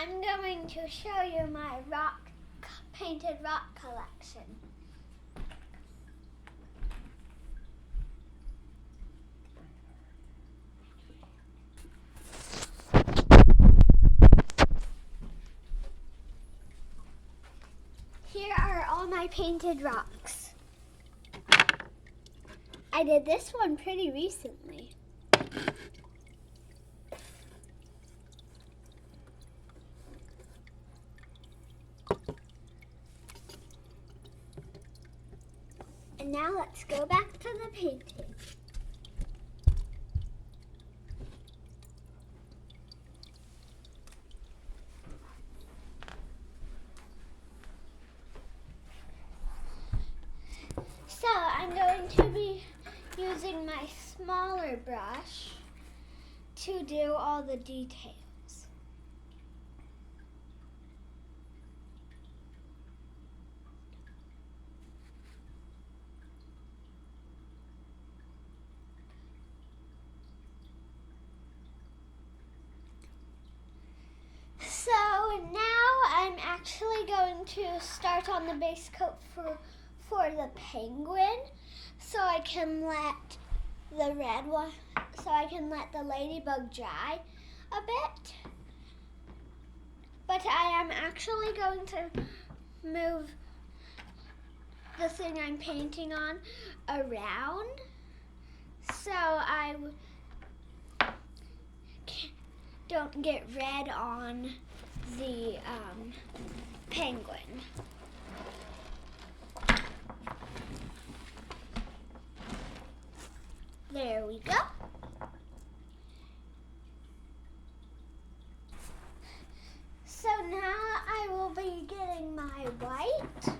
I'm going to show you my painted rock collection. Here are all my painted rocks. I did this one pretty recently. And now let's go back to the painting. So I'm going to be using my smaller brush to do all the details. So now I'm actually going to start on the base coat for the penguin, so I can let the red one, so I can let the ladybug dry a bit. But I am actually going to move the thing I'm painting on around, so I don't get red on the penguin. There we go. So now I will be getting my white.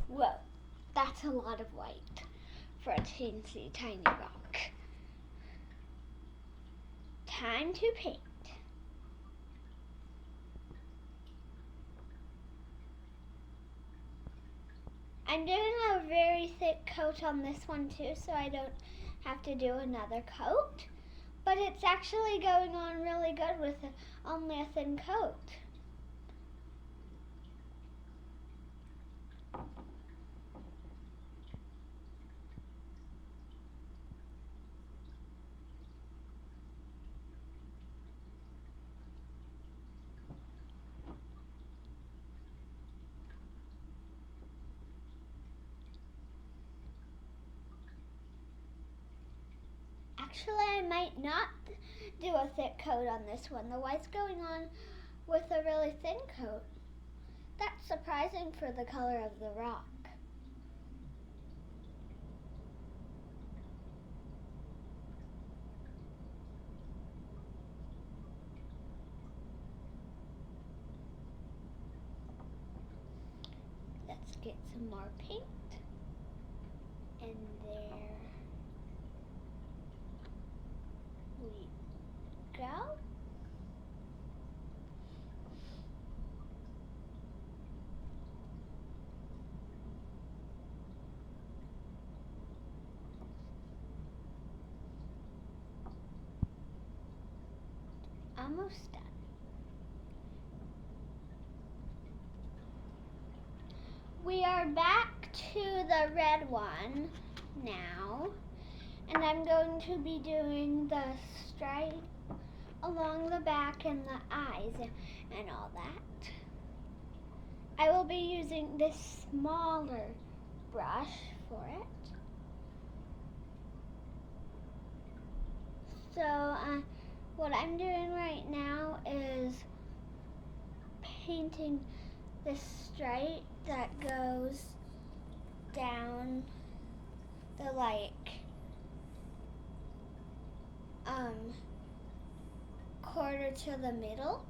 Whoa, that's a lot of white for a teensy tiny rock. Time to paint. I'm doing a very thick coat on this one too, so I don't have to do another coat. But it's actually going on really good with only a thin coat. Actually, I might not do a thick coat on this one. The white's going on with a really thin coat. That's surprising for the color of the rock. Let's get some more paint. And there we go. Almost done. We are back to the red one now, and I'm going to be doing the stripe along the back and the eyes and all that. I will be using this smaller brush for it. So what I'm doing right now is painting this stripe that goes down the quarter to the middle,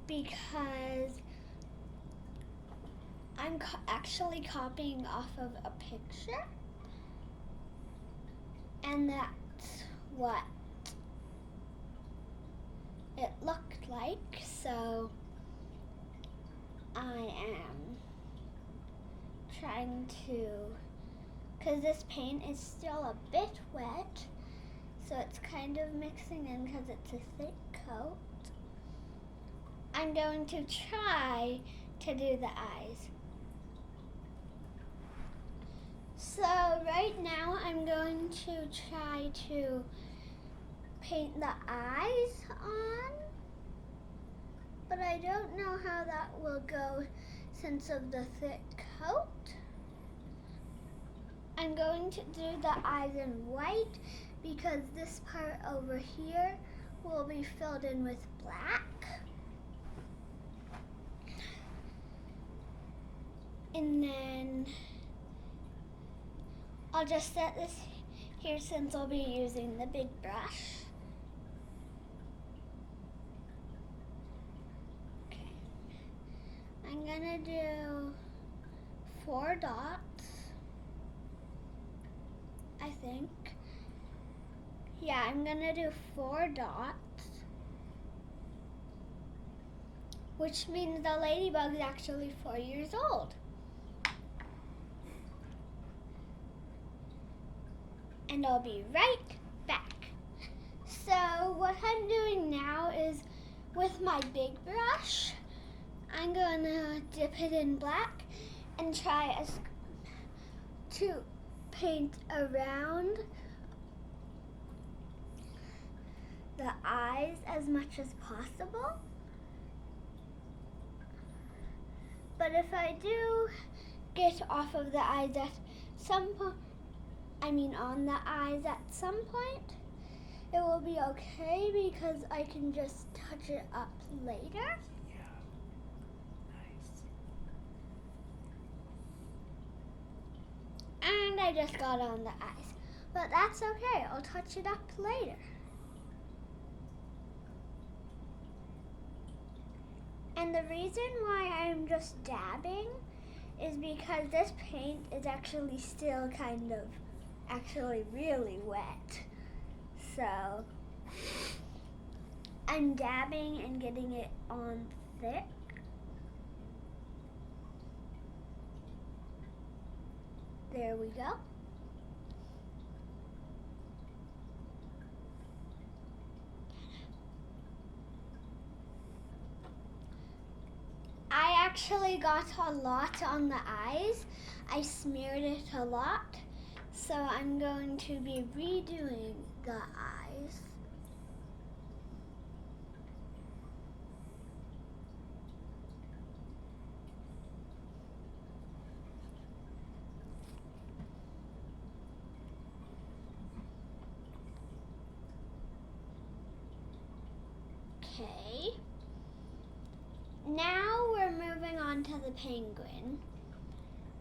because I'm actually copying off of a picture, and that's what it looked like, so I am trying to, because this paint is still a bit wet, so it's kind of mixing in because it's a thick coat. I'm going to try to do the eyes. So right now I'm going to try to paint the eyes on, but I don't know how that will go since of the thick coat. I'm going to do the eyes in white because this part over here will be filled in with black. And then I'll just set this here since I'll be using the big brush. Okay. I'm gonna do 4 dots, I think. Yeah, I'm gonna do 4 dots, which means the ladybug is actually 4 years old. And I'll be right back. So what I'm doing now is with my big brush, I'm gonna dip it in black and try to paint around the eyes as much as possible. But if I do get off of the eyes at some point, on the eyes at some point, it will be okay because I can just touch it up later. Yeah, nice. And I just got on the eyes. But that's okay, I'll touch it up later. And the reason why I'm just dabbing is because this paint is actually still actually really wet. So I'm dabbing and getting it on thick. There we go. I actually got a lot on the eyes. I smeared it a lot. So I'm going to be redoing the eyes. Okay. Now we're moving on to the penguin.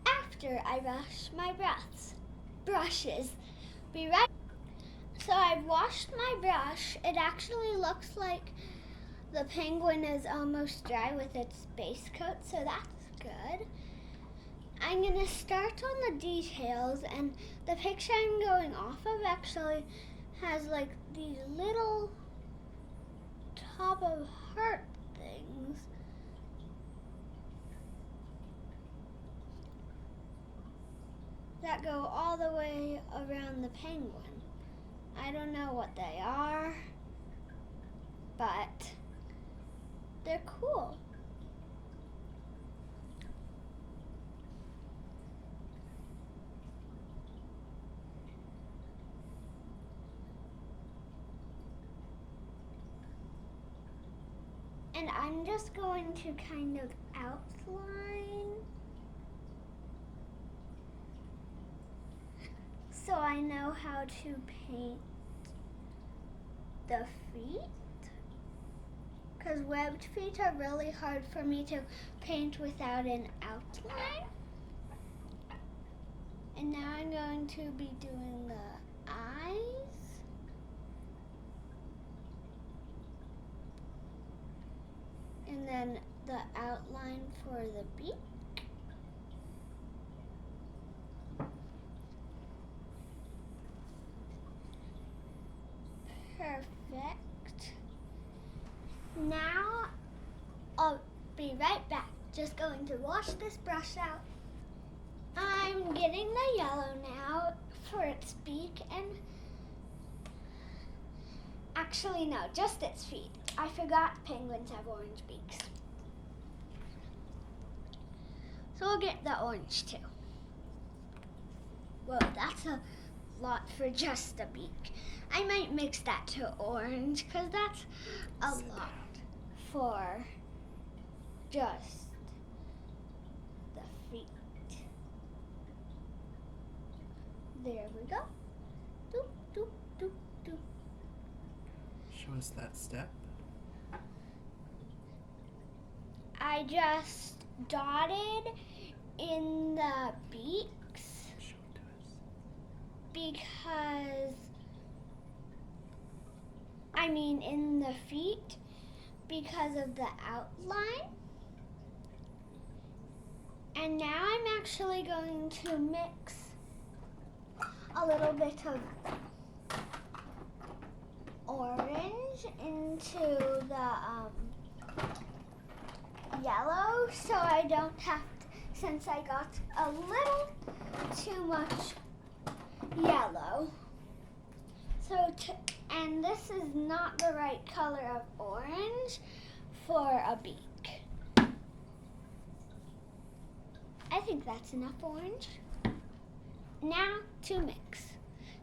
After I brush my brushes. Be right. So I've washed my brush. It actually looks like the penguin is almost dry with its base coat, so that's good. I'm gonna start on the details, and the picture I'm going off of actually has like these little top of heart things. That go all the way around the penguin. I don't know what they are, but they're cool. And I'm just going to kind of outline so I know how to paint the feet. Because webbed feet are really hard for me to paint without an outline. And now I'm going to be doing the eyes. And then the outline for the beak. Perfect. Now I'll be right back. Just going to wash this brush out. I'm getting the yellow now for its beak and actually no, just its feet. I forgot penguins have orange beaks. So we'll get the orange too. Whoa, that's a lot for just the beak. I might mix that to orange because that's a Sit lot down. for just the feet. There we go. Doop, doop, doop, doop. Show us that step. I just dotted in the beaks Show it to us. because, in the feet because of the outline. And now I'm actually going to mix a little bit of orange into the yellow so I don't have to, since I got a little too much yellow. And this is not the right color of orange for a beak. I think that's enough orange. Now to mix.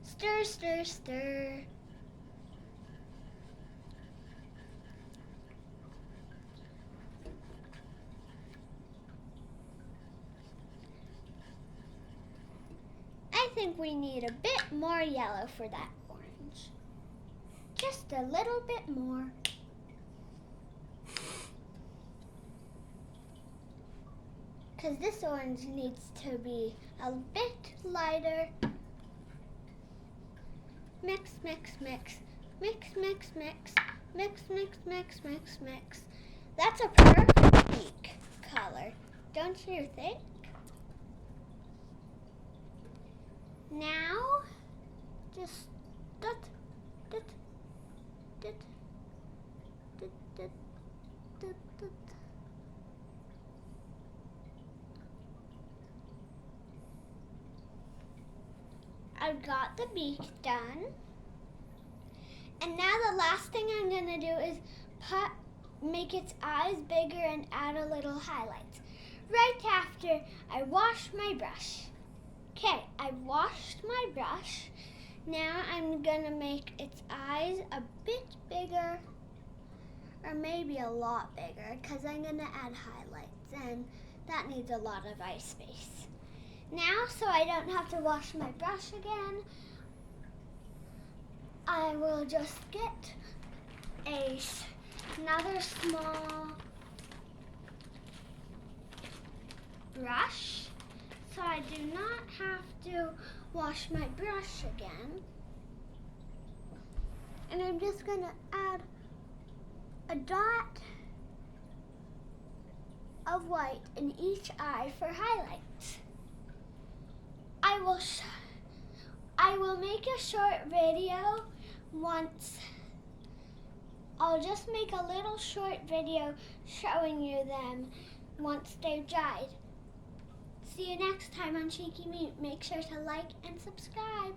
Stir, stir, stir. I think we need a bit more yellow for that orange. Just a little bit more. Because this orange needs to be a bit lighter. Mix, mix, mix. Mix, mix, mix. Mix, mix, mix, mix, mix. That's a perfect beak color, don't you think? Now, just dot, dot, dot, dot, dot, dot, dot. I've got the beak done. And now the last thing I'm gonna do is make its eyes bigger and add a little highlights. Right after I wash my brush. Okay, I've washed my brush. Now I'm gonna make its eyes a bit bigger, or maybe a lot bigger, because I'm gonna add highlights and that needs a lot of eye space. Now, so I don't have to wash my brush again, I will just get another small brush so I do not have to wash my brush again. And I'm just going to add a dot of white in each eye for highlights. I will make a short video once. I'll just make a little short video showing you them once they've dried. See you next time on Cheeky Mute. Make sure to like and subscribe.